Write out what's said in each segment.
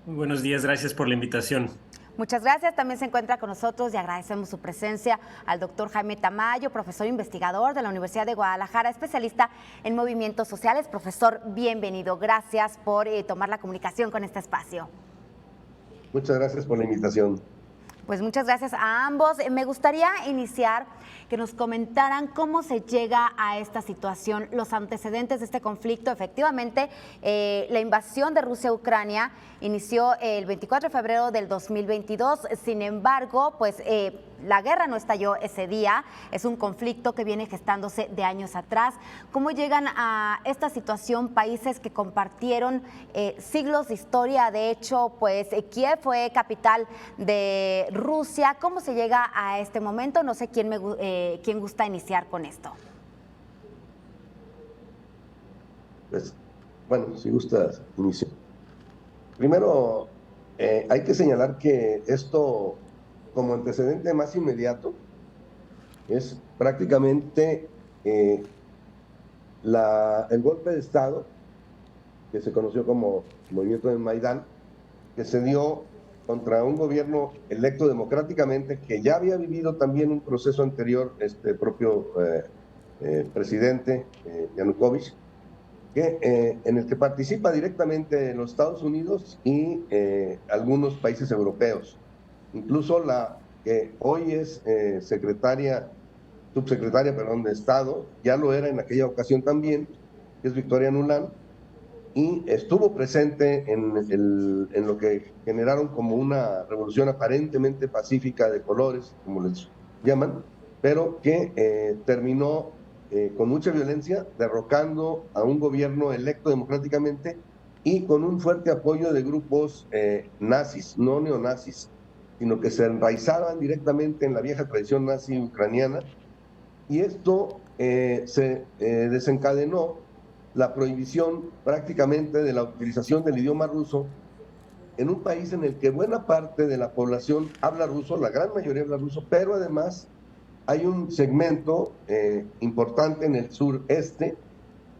Muy buenos días, gracias por la invitación. Muchas gracias. También se encuentra con nosotros y agradecemos su presencia al doctor Jaime Tamayo, profesor investigador de la Universidad de Guadalajara, especialista en movimientos sociales. Profesor, bienvenido. Gracias por tomar la comunicación con este espacio. Muchas gracias por la invitación. Pues muchas gracias a ambos. Me gustaría iniciar que nos comentaran cómo se llega a esta situación, los antecedentes de este conflicto. Efectivamente, la invasión de Rusia a Ucrania inició el 24 de febrero del 2022. Sin embargo, pues la guerra no estalló ese día. Es un conflicto que viene gestándose de años atrás. ¿Cómo llegan a esta situación países que compartieron siglos de historia? De hecho, pues Kiev fue capital de Rusia. ¿Cómo se llega a este momento? No sé quién gusta iniciar con esto. Pues, bueno, si gustas, inicio. Primero, hay que señalar que esto, como antecedente más inmediato, es prácticamente el golpe de Estado, que se conoció como Movimiento de Maidán, que se dio contra un gobierno electo democráticamente, que ya había vivido también un proceso anterior, este propio presidente Yanukovych, en el que participa directamente los Estados Unidos y algunos países europeos. Incluso la que hoy es subsecretaria, perdón, de Estado, ya lo era en aquella ocasión también, que es Victoria Nuland, y estuvo presente en lo que generaron como una revolución aparentemente pacífica de colores, como les llaman, pero que terminó con mucha violencia, derrocando a un gobierno electo democráticamente y con un fuerte apoyo de grupos nazis, no neonazis, sino que se enraizaban directamente en la vieja tradición nazi ucraniana, y esto se desencadenó la prohibición prácticamente de la utilización del idioma ruso en un país en el que buena parte de la población habla ruso, la gran mayoría habla ruso, pero además hay un segmento importante en el sureste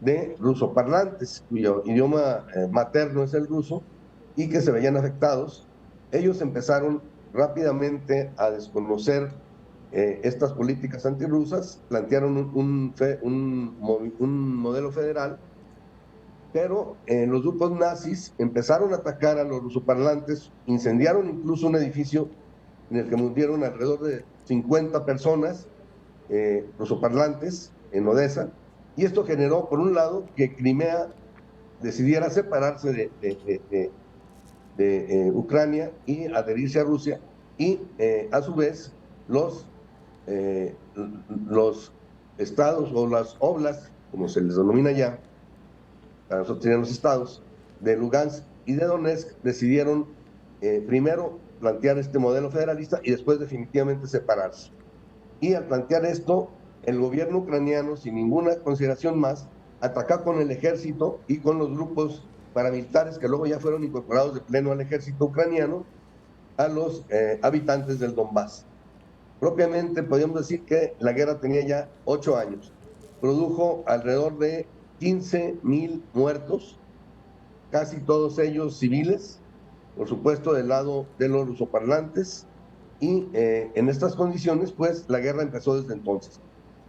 de rusoparlantes, cuyo idioma materno es el ruso, y que se veían afectados. Ellos empezaron rápidamente a desconocer estas políticas antirrusas, plantearon un modelo federal, pero los grupos nazis empezaron a atacar a los rusoparlantes, incendiaron incluso un edificio en el que murieron alrededor de 50 personas rusoparlantes en Odessa, y esto generó, por un lado, que Crimea decidiera separarse de Ucrania y adherirse a Rusia, y a su vez eh, los estados o las oblas, como se les denomina ya, para nosotros serían los estados, de Lugansk y de Donetsk, decidieron primero plantear este modelo federalista y después definitivamente separarse. Y al plantear esto, el gobierno ucraniano, sin ninguna consideración más, atacó con el ejército y con los grupos paramilitares que luego ya fueron incorporados de pleno al ejército ucraniano, a los habitantes del Donbass. Propiamente podríamos decir que la guerra tenía ya 8 años. Produjo alrededor de 15,000 muertos, casi todos ellos civiles, por supuesto del lado de los rusoparlantes, y en estas condiciones, pues, la guerra empezó desde entonces.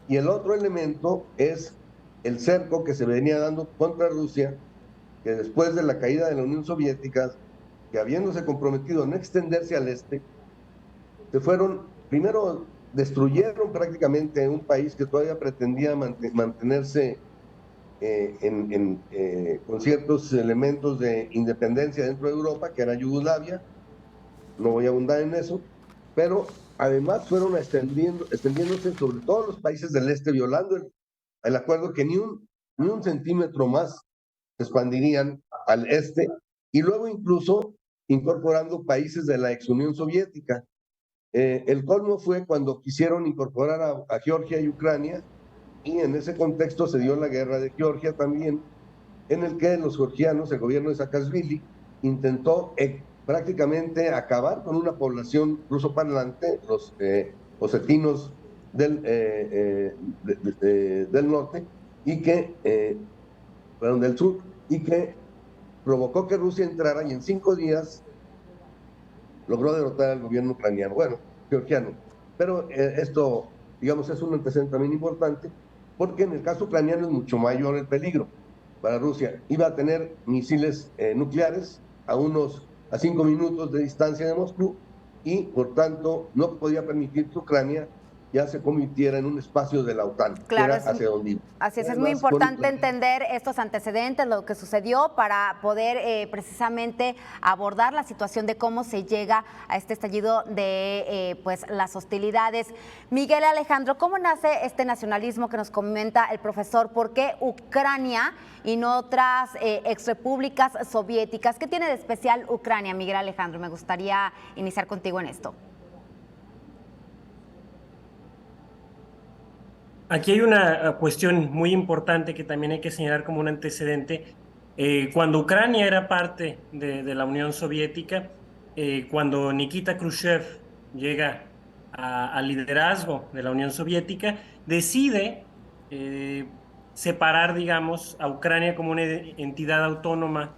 Y el otro elemento es el cerco que se venía dando contra Rusia, que después de la caída de la Unión Soviética, que habiéndose comprometido a no extenderse al este, se fueron, primero destruyeron prácticamente un país que todavía pretendía mantenerse con ciertos elementos de independencia dentro de Europa, que era Yugoslavia. No voy a abundar en eso, pero además fueron extendiéndose sobre todos los países del este, violando el acuerdo, que ni un centímetro más se expandirían al este, y luego incluso incorporando países de la ex Unión Soviética. El colmo fue cuando quisieron incorporar a Georgia y Ucrania, y en ese contexto se dio la guerra de Georgia también, en el que los georgianos, el gobierno de Saakashvili, intentó prácticamente acabar con una población rusoparlante, los osetinos del norte, y que, perdón, del sur, y que provocó que Rusia entrara y en 5 días logró derrotar al gobierno ucraniano, bueno, georgiano. Pero esto, digamos, es un antecedente también importante, porque en el caso ucraniano es mucho mayor el peligro para Rusia. Iba a tener misiles nucleares a 5 minutos de distancia de Moscú, y por tanto no podía permitir que Ucrania ya se convirtiera en un espacio de la OTAN, que Claro, era hacia donde iba. así es muy Además, importante entender estos antecedentes, lo que sucedió para poder precisamente abordar la situación de cómo se llega a este estallido de pues las hostilidades. Miguel Alejandro, ¿cómo nace este nacionalismo que nos comenta el profesor? ¿Por qué Ucrania y no otras exrepúblicas soviéticas? ¿Qué tiene de especial Ucrania, Miguel Alejandro? Me gustaría iniciar contigo en esto. Aquí hay una cuestión muy importante que también hay que señalar como un antecedente. Cuando Ucrania era parte de la Unión Soviética, cuando Nikita Khrushchev llega al liderazgo de la Unión Soviética, decide separar, digamos, a Ucrania como una entidad autónoma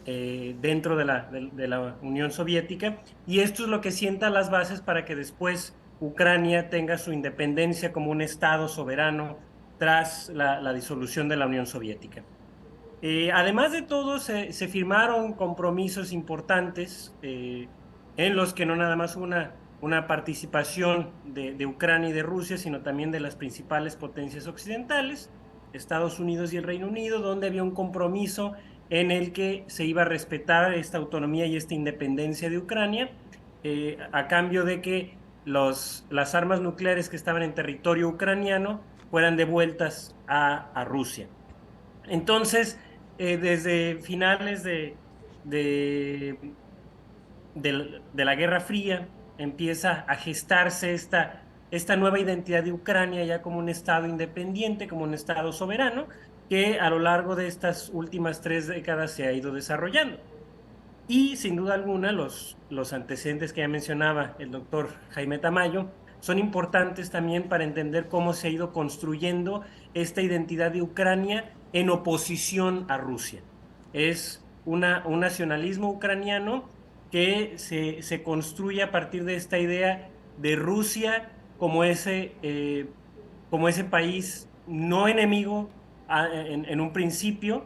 dentro de la Unión Soviética, y esto es lo que sienta las bases para que después Ucrania tenga su independencia como un estado soberano tras la disolución de la Unión Soviética. Además de todo, se firmaron compromisos importantes en los que no nada más una participación de Ucrania y de Rusia, sino también de las principales potencias occidentales, Estados Unidos y el Reino Unido, donde había un compromiso en el que se iba a respetar esta autonomía y esta independencia de Ucrania, a cambio de que las armas nucleares que estaban en territorio ucraniano fueran devueltas a Rusia. Entonces, desde finales de la Guerra Fría empieza a gestarse esta nueva identidad de Ucrania ya como un estado independiente, como un estado soberano, que a lo largo de estas últimas 3 décadas se ha ido desarrollando. Y sin duda alguna, los antecedentes que ya mencionaba el doctor Jaime Tamayo son importantes también para entender cómo se ha ido construyendo esta identidad de Ucrania en oposición a Rusia. Es un nacionalismo ucraniano que se construye a partir de esta idea de Rusia como ese país no enemigo en un principio,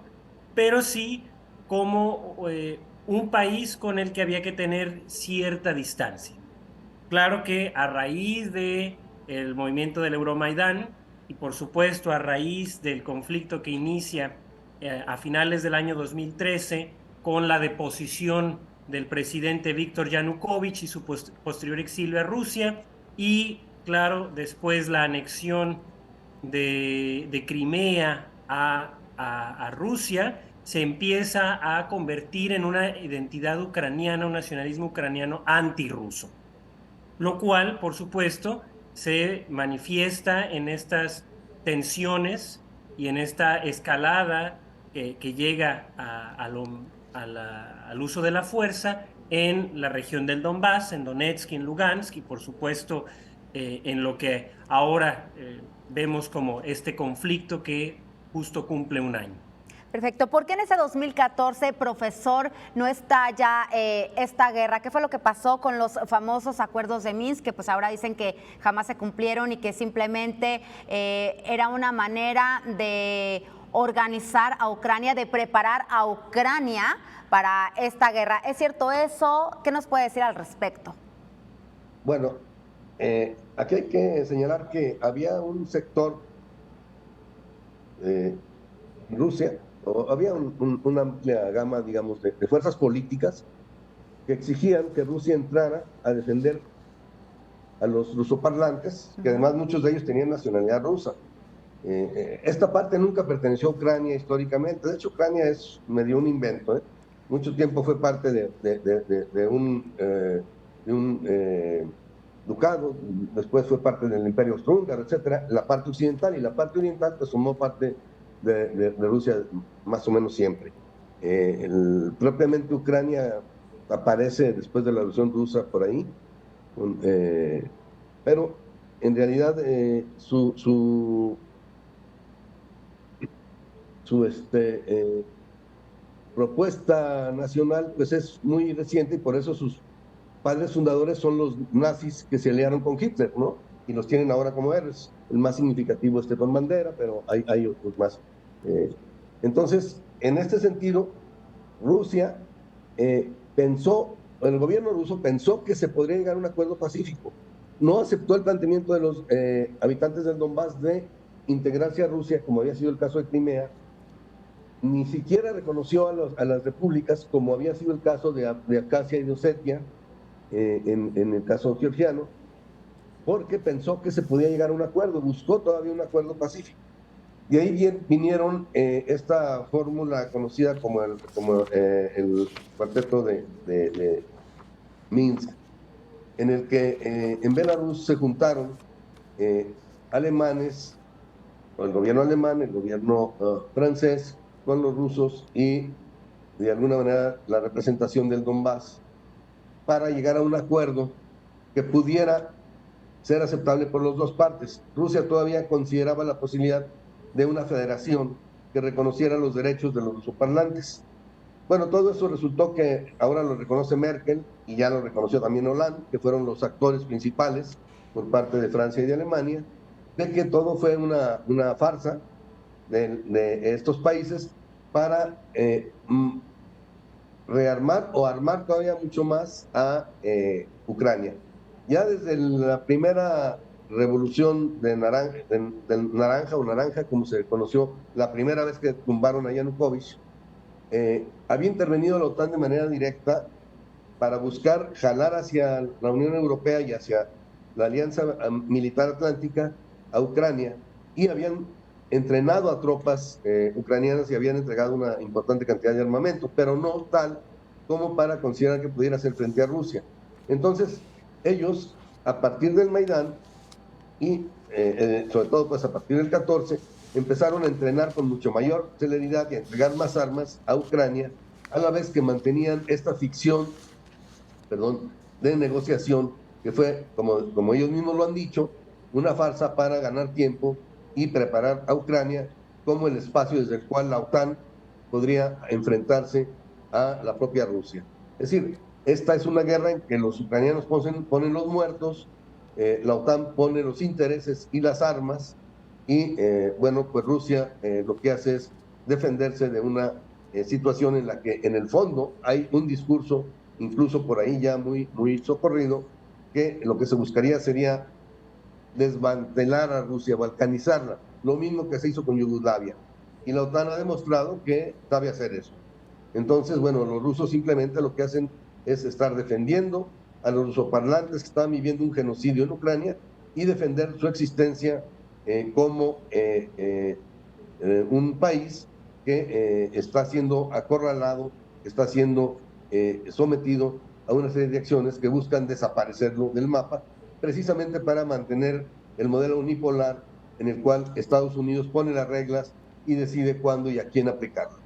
pero sí como un país con el que había que tener cierta distancia. Claro que a raíz de el movimiento del Euromaidán y por supuesto a raíz del conflicto que inicia a finales del año 2013 con la deposición del presidente Víctor Yanukovych y su posterior exilio a Rusia, y claro, después la anexión de Crimea a Rusia, se empieza a convertir en una identidad ucraniana, un nacionalismo ucraniano antirruso, lo cual, por supuesto, se manifiesta en estas tensiones y en esta escalada que llega al uso de la fuerza en la región del Donbass, en Donetsk y en Lugansk, y por supuesto en lo que ahora vemos como este conflicto que justo cumple un año. Perfecto. ¿Por qué en ese 2014, profesor, no está ya esta guerra? ¿Qué fue lo que pasó con los famosos acuerdos de Minsk, que pues ahora dicen que jamás se cumplieron y que simplemente era una manera de organizar a Ucrania, de preparar a Ucrania para esta guerra? ¿Es cierto eso? ¿Qué nos puede decir al respecto? Bueno, aquí hay que señalar que había un sector en Rusia, o había una amplia gama, digamos, de fuerzas políticas que exigían que Rusia entrara a defender a los rusoparlantes, que además muchos de ellos tenían nacionalidad rusa. Esta parte nunca perteneció a Ucrania históricamente. De hecho, Ucrania es medio un invento. Mucho tiempo fue parte de un ducado, después fue parte del Imperio Austrohúngaro, etcétera. La parte occidental y la parte oriental pues formó parte de Rusia más o menos siempre. Propiamente Ucrania aparece después de la Revolución Rusa por ahí, pero en realidad su propuesta nacional pues es muy reciente y por eso sus padres fundadores son los nazis que se aliaron con Hitler, ¿no? Y los tienen ahora como héroes. El más significativo es Stepan Bandera, pero hay otros más. Entonces, en este sentido, Rusia el gobierno ruso pensó que se podría llegar a un acuerdo pacífico. No aceptó el planteamiento de los habitantes del Donbass de integrarse a Rusia, como había sido el caso de Crimea, ni siquiera reconoció a las repúblicas, como había sido el caso de Abjasia y de Osetia, en el caso georgiano, porque pensó que se podía llegar a un acuerdo, buscó todavía un acuerdo pacífico. De ahí vinieron esta fórmula conocida como el cuarteto de Minsk, en el que en Belarus se juntaron alemanes, o el gobierno alemán, el gobierno francés, con los rusos y de alguna manera la representación del Donbass, para llegar a un acuerdo que pudiera ser aceptable por las dos partes. Rusia todavía consideraba la posibilidad de una federación que reconociera los derechos de los rusoparlantes. Bueno, todo eso resultó que ahora lo reconoce Merkel y ya lo reconoció también Hollande, que fueron los actores principales por parte de Francia y de Alemania, de que todo fue una farsa de estos países para rearmar o armar todavía mucho más a Ucrania. Ya desde la primera revolución del naranja, como se conoció la primera vez que tumbaron a Yanukovych, había intervenido la OTAN de manera directa para buscar jalar hacia la Unión Europea y hacia la Alianza Militar Atlántica a Ucrania, y habían entrenado a tropas ucranianas y habían entregado una importante cantidad de armamento, pero no tal como para considerar que pudiera hacer frente a Rusia. Entonces, ellos, a partir del Maidán, y sobre todo pues a partir del 14, empezaron a entrenar con mucho mayor celeridad y a entregar más armas a Ucrania, a la vez que mantenían esta ficción, de negociación, que fue, como ellos mismos lo han dicho, una farsa para ganar tiempo y preparar a Ucrania como el espacio desde el cual la OTAN podría enfrentarse a la propia Rusia. Es decir, esta es una guerra en que los ucranianos ponen los muertos, la OTAN pone los intereses y las armas, y bueno, pues Rusia lo que hace es defenderse de una situación en la que en el fondo hay un discurso, incluso por ahí ya muy socorrido, que lo que se buscaría sería desmantelar a Rusia, balcanizarla, lo mismo que se hizo con Yugoslavia. Y la OTAN ha demostrado que sabe hacer eso. Entonces, bueno, los rusos simplemente lo que hacen es estar defendiendo a los rusoparlantes que están viviendo un genocidio en Ucrania y defender su existencia como un país que está siendo acorralado, está siendo sometido a una serie de acciones que buscan desaparecerlo del mapa, precisamente para mantener el modelo unipolar en el cual Estados Unidos pone las reglas y decide cuándo y a quién aplicarlas.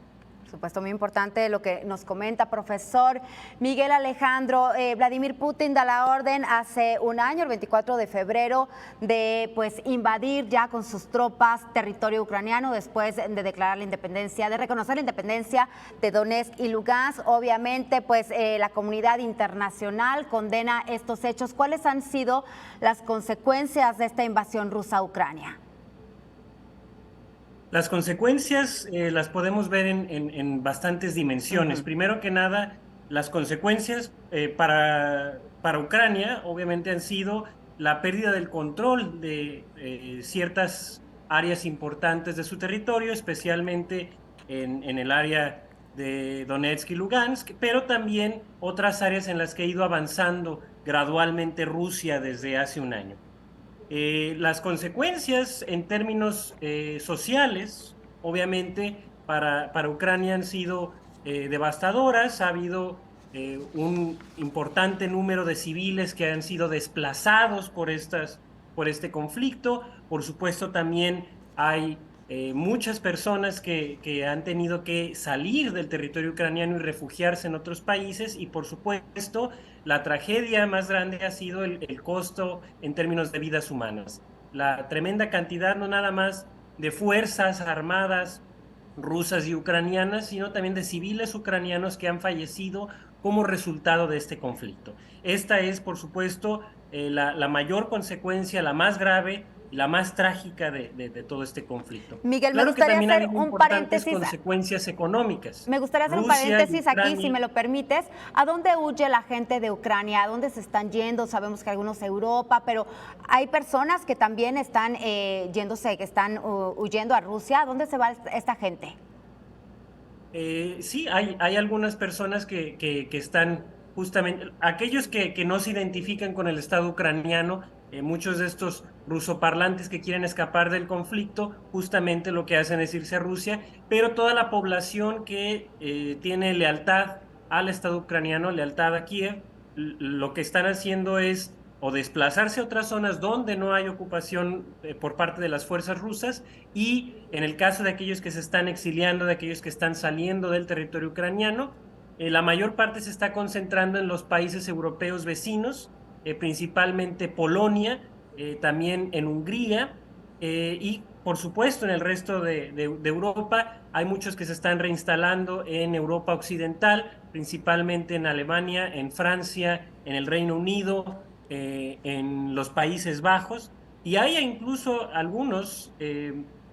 Por supuesto, muy importante lo que nos comenta, profesor Miguel Alejandro. Vladimir Putin da la orden hace un año, el 24 de febrero, de pues invadir ya con sus tropas territorio ucraniano después de declarar la independencia, de reconocer la independencia de Donetsk y Lugansk. Obviamente, pues la comunidad internacional condena estos hechos. ¿Cuáles han sido las consecuencias de esta invasión rusa a Ucrania? Las consecuencias las podemos ver en bastantes dimensiones. Primero que nada, las consecuencias para Ucrania obviamente han sido la pérdida del control de ciertas áreas importantes de su territorio, especialmente en el área de Donetsk y Lugansk, pero también otras áreas en las que ha ido avanzando gradualmente Rusia desde hace un año. Las consecuencias en términos sociales, obviamente, para Ucrania han sido devastadoras. Ha habido un importante número de civiles que han sido desplazados por este conflicto. Por supuesto, también hay muchas personas que han tenido que salir del territorio ucraniano y refugiarse en otros países, y por supuesto la tragedia más grande ha sido el costo en términos de vidas humanas. La tremenda cantidad no nada más de fuerzas armadas rusas y ucranianas, sino también de civiles ucranianos que han fallecido como resultado de este conflicto. Esta es, por supuesto, la mayor consecuencia, la más grave, la más trágica de todo este conflicto. Miguel, me Claro que gustaría también ha hacer habido un importantes paréntesis. consecuencias económicas. Me gustaría hacer un Rusia y paréntesis aquí, si Ucrania. me lo permites. ¿A dónde huye la gente de Ucrania? ¿A dónde se están yendo? Sabemos que algunos a Europa, pero hay personas que también están yéndose, que están huyendo a Rusia. ¿A dónde se va esta gente? Sí, hay algunas personas que están justamente, aquellos que no se identifican con el Estado ucraniano, muchos de estos rusoparlantes que quieren escapar del conflicto, justamente lo que hacen es irse a Rusia, pero toda la población que tiene lealtad al Estado ucraniano, lealtad a Kiev, lo que están haciendo es o desplazarse a otras zonas donde no hay ocupación por parte de las fuerzas rusas, y en el caso de aquellos que se están exiliando, de aquellos que están saliendo del territorio ucraniano, la mayor parte se está concentrando en los países europeos vecinos, principalmente Polonia, también en Hungría, y por supuesto en el resto de Europa. Hay muchos que se están reinstalando en Europa Occidental, principalmente en Alemania, en Francia, en el Reino Unido, en los Países Bajos, y hay incluso algunos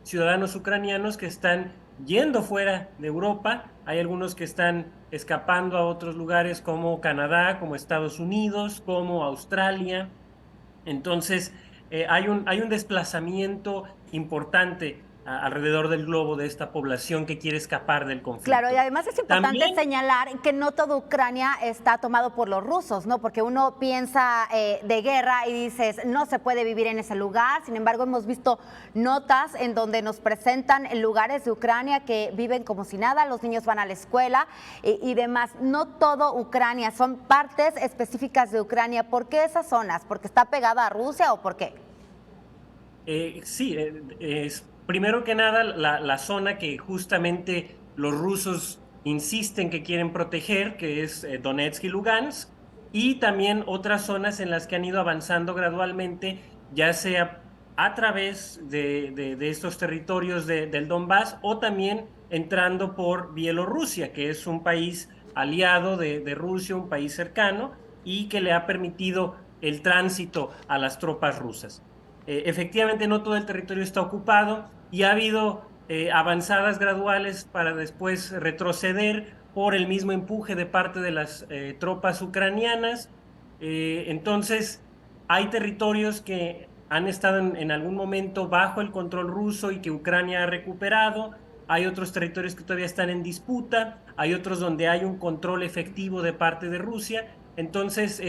ciudadanos ucranianos que están yendo fuera de Europa. Hay algunos que están escapando a otros lugares como Canadá, como Estados Unidos, como Australia. Entonces, hay un desplazamiento importante alrededor del globo de esta población que quiere escapar del Claro, y conflicto. además es importante También señalar que no toda Ucrania está tomado por los rusos, ¿no? Porque uno piensa de guerra y dices, no se puede vivir en ese lugar. Sin embargo, hemos visto notas en donde nos presentan lugares de Ucrania que viven como si nada, los niños van a la escuela y demás. No todo Ucrania, son partes específicas de Ucrania. ¿Por qué esas zonas? ¿Porque está pegada a Rusia o por qué? Sí, es primero que nada la zona que justamente los rusos insisten que quieren proteger, que es Donetsk y Lugansk, y también otras zonas en las que han ido avanzando gradualmente, ya sea a través de estos territorios del Donbass, o también entrando por Bielorrusia, que es un país aliado de Rusia, un país cercano, y que le ha permitido el tránsito a las tropas rusas. Efectivamente, no todo el territorio está ocupado y ha habido avanzadas graduales para después retroceder por el mismo empuje de parte de las tropas ucranianas. Entonces, hay territorios que han estado en algún momento bajo el control ruso y que Ucrania ha recuperado. Hay otros territorios que todavía están en disputa. Hay otros donde hay un control efectivo de parte de Rusia. Entonces,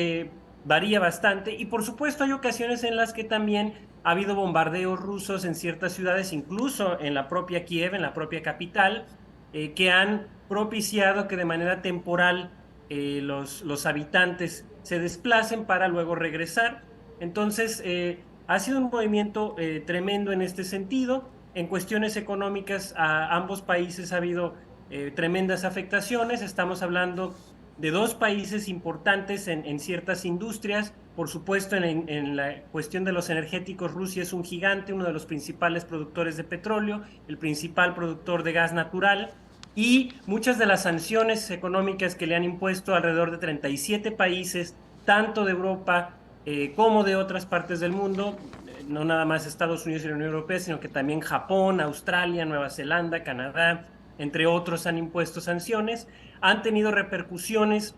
varía bastante, y por supuesto hay ocasiones en las que también ha habido bombardeos rusos en ciertas ciudades, incluso en la propia Kiev, en la propia capital, que han propiciado que de manera temporal los habitantes se desplacen para luego regresar. Entonces, ha sido un movimiento tremendo en este sentido. En cuestiones económicas, a ambos países ha habido tremendas afectaciones. Estamos hablando de dos países importantes en ciertas industrias. Por supuesto, en la cuestión de los energéticos, Rusia es un gigante, uno de los principales productores de petróleo, el principal productor de gas natural, y muchas de las sanciones económicas que le han impuesto alrededor de 37 países, tanto de Europa como de otras partes del mundo, no nada más Estados Unidos y la Unión Europea, sino que también Japón, Australia, Nueva Zelanda, Canadá, entre otros, han impuesto sanciones, han tenido repercusiones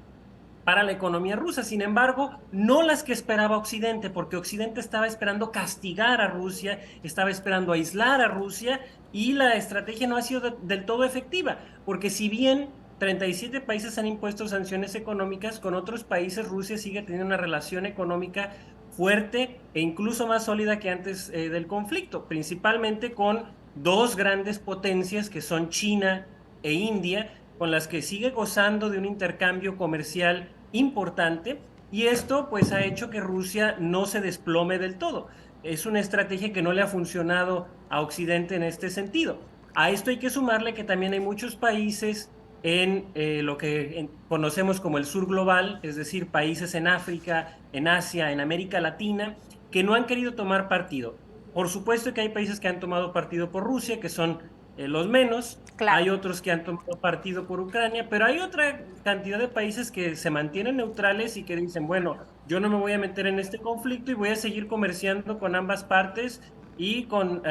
para la economía rusa. Sin embargo, no las que esperaba Occidente, porque Occidente estaba esperando castigar a Rusia, estaba esperando aislar a Rusia, y la estrategia no ha sido del todo efectiva, porque si bien 37 países han impuesto sanciones económicas, con otros países Rusia sigue teniendo una relación económica fuerte e incluso más sólida que antes del conflicto, principalmente con dos grandes potencias que son China e India, con las que sigue gozando de un intercambio comercial importante, y esto pues ha hecho que Rusia no se desplome del todo. Es una estrategia que no le ha funcionado a Occidente en este sentido. A esto hay que sumarle que también hay muchos países en lo que conocemos como el sur global, es decir, países en África, en Asia, en América Latina, que no han querido tomar partido. Por supuesto que hay países que han tomado partido por Rusia, que son los menos. Claro. Hay otros que han tomado partido por Ucrania, pero hay otra cantidad de países que se mantienen neutrales y que dicen, bueno, yo no me voy a meter en este conflicto y voy a seguir comerciando con ambas partes y con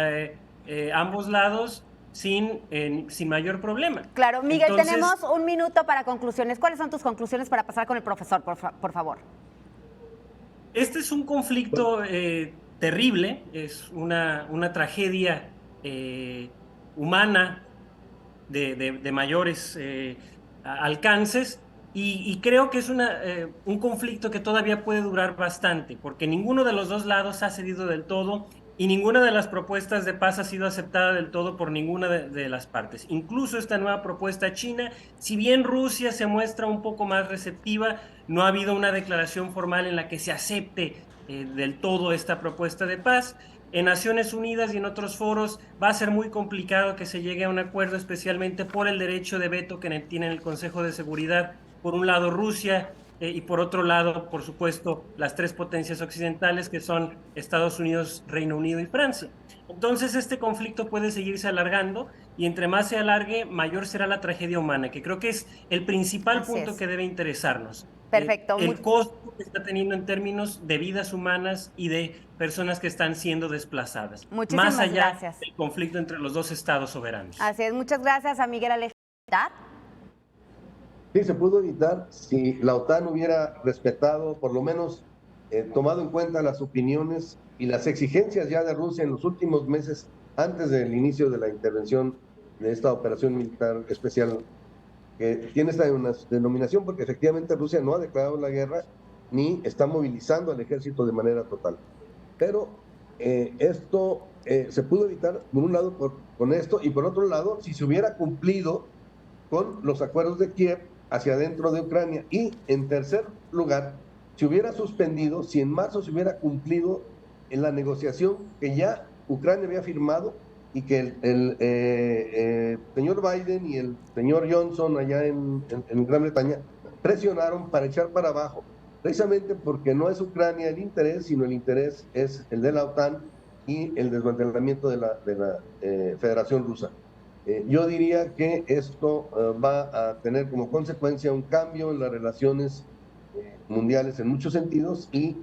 ambos lados sin mayor problema. Claro, Miguel, Entonces, tenemos un minuto para conclusiones. ¿Cuáles son tus conclusiones para pasar con el profesor, por favor? este es un conflicto terrible, es una tragedia humana de mayores alcances y creo que es un conflicto que todavía puede durar bastante, porque ninguno de los dos lados ha cedido del todo y ninguna de las propuestas de paz ha sido aceptada del todo por ninguna de las partes. Incluso esta nueva propuesta china, si bien Rusia se muestra un poco más receptiva, no ha habido una declaración formal en la que se acepte del todo esta propuesta de paz. En Naciones Unidas y en otros foros va a ser muy complicado que se llegue a un acuerdo, especialmente por el derecho de veto que tiene el Consejo de Seguridad, por un lado Rusia y por otro lado, por supuesto, las tres potencias occidentales que son Estados Unidos, Reino Unido y Francia. Entonces este conflicto puede seguirse alargando y entre más se alargue, mayor será la tragedia humana, que creo que es el principal Así punto es. que debe interesarnos. Perfecto. El costo que está teniendo en términos de vidas humanas y de personas que están siendo desplazadas, Muchísimas más allá gracias. del conflicto entre los dos estados soberanos. Así es, muchas gracias a Miguel Alejandro. Sí, se pudo evitar si la OTAN hubiera respetado, por lo menos tomado en cuenta las opiniones y las exigencias ya de Rusia en los últimos meses, antes del inicio de la intervención de esta operación militar especial, que tiene esta denominación porque efectivamente Rusia no ha declarado la guerra ni está movilizando al ejército de manera total. Pero esto se pudo evitar, por un lado, con esto, y por otro lado, si se hubiera cumplido con los acuerdos de Kiev hacia adentro de Ucrania. Y en tercer lugar, se hubiera suspendido, si en marzo se hubiera cumplido en la negociación que ya Ucrania había firmado y que el señor Biden y el señor Johnson allá en Gran Bretaña presionaron para echar para abajo, precisamente porque no es Ucrania el interés, sino el interés es el de la OTAN y el desmantelamiento de la Federación Rusa. Yo diría que esto va a tener como consecuencia un cambio en las relaciones mundiales en muchos sentidos y,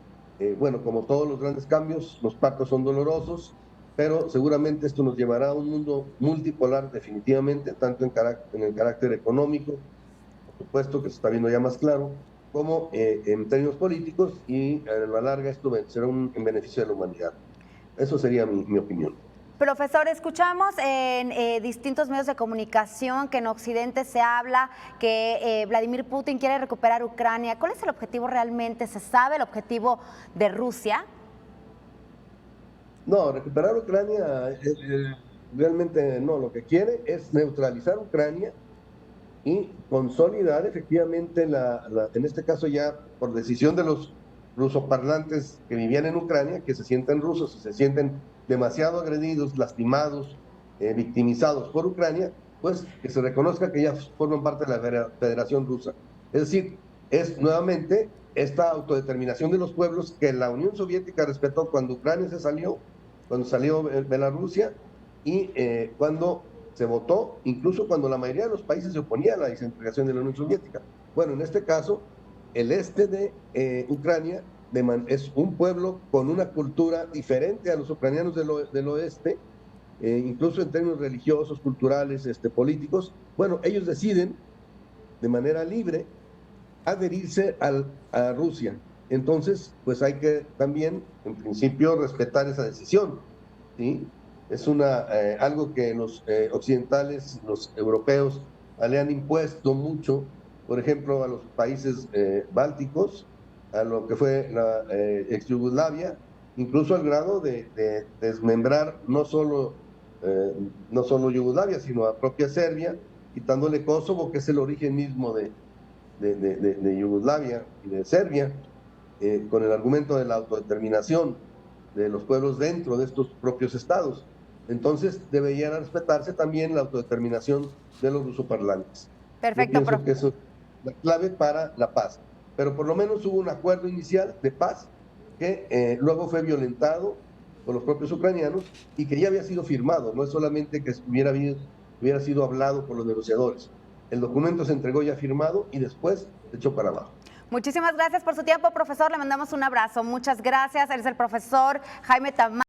bueno, como todos los grandes cambios, los partos son dolorosos, pero seguramente esto nos llevará a un mundo multipolar definitivamente, tanto en el carácter económico, por supuesto que se está viendo ya más claro, como en términos políticos y a la larga esto será en beneficio de la humanidad. Eso sería mi opinión. Profesor, escuchamos en distintos medios de comunicación que en Occidente se habla que Vladimir Putin quiere recuperar Ucrania. ¿Cuál es el objetivo realmente? ¿Se sabe el objetivo de Rusia? No, recuperar Ucrania realmente no. Lo que quiere es neutralizar Ucrania y consolidar efectivamente en este caso ya por decisión de los rusoparlantes que vivían en Ucrania, que se sienten rusos y se sienten demasiado agredidos, lastimados, victimizados por Ucrania, pues que se reconozca que ya forman parte de la Federación Rusa. Es decir, es nuevamente esta autodeterminación de los pueblos que la Unión Soviética respetó cuando Ucrania cuando salió Bielorrusia y cuando se votó, incluso cuando la mayoría de los países se oponía a la desintegración de la Unión Soviética. Bueno, en este caso, el este de Ucrania es un pueblo con una cultura diferente a los ucranianos del oeste, incluso en términos religiosos, culturales, políticos. Bueno, ellos deciden de manera libre adherirse a Rusia. Entonces, pues hay que también, en principio, respetar esa decisión, ¿sí? Es algo que los occidentales, los europeos, le han impuesto mucho, por ejemplo, a los países bálticos, a lo que fue la ex Yugoslavia, incluso al grado de desmembrar no solo Yugoslavia, sino a propia Serbia, quitándole Kosovo, que es el origen mismo de Yugoslavia y de Serbia, con el argumento de la autodeterminación de los pueblos dentro de estos propios estados. Entonces debería respetarse también la autodeterminación de los rusoparlantes. Perfecto. Yo pienso que eso es la clave para la paz. Pero por lo menos hubo un acuerdo inicial de paz que luego fue violentado por los propios ucranianos y que ya había sido firmado, no es solamente que hubiera sido hablado por los negociadores. El documento se entregó ya firmado y después se echó para abajo. Muchísimas gracias por su tiempo, profesor. Le mandamos un abrazo. Muchas gracias. Él es el profesor Jaime Tamayo.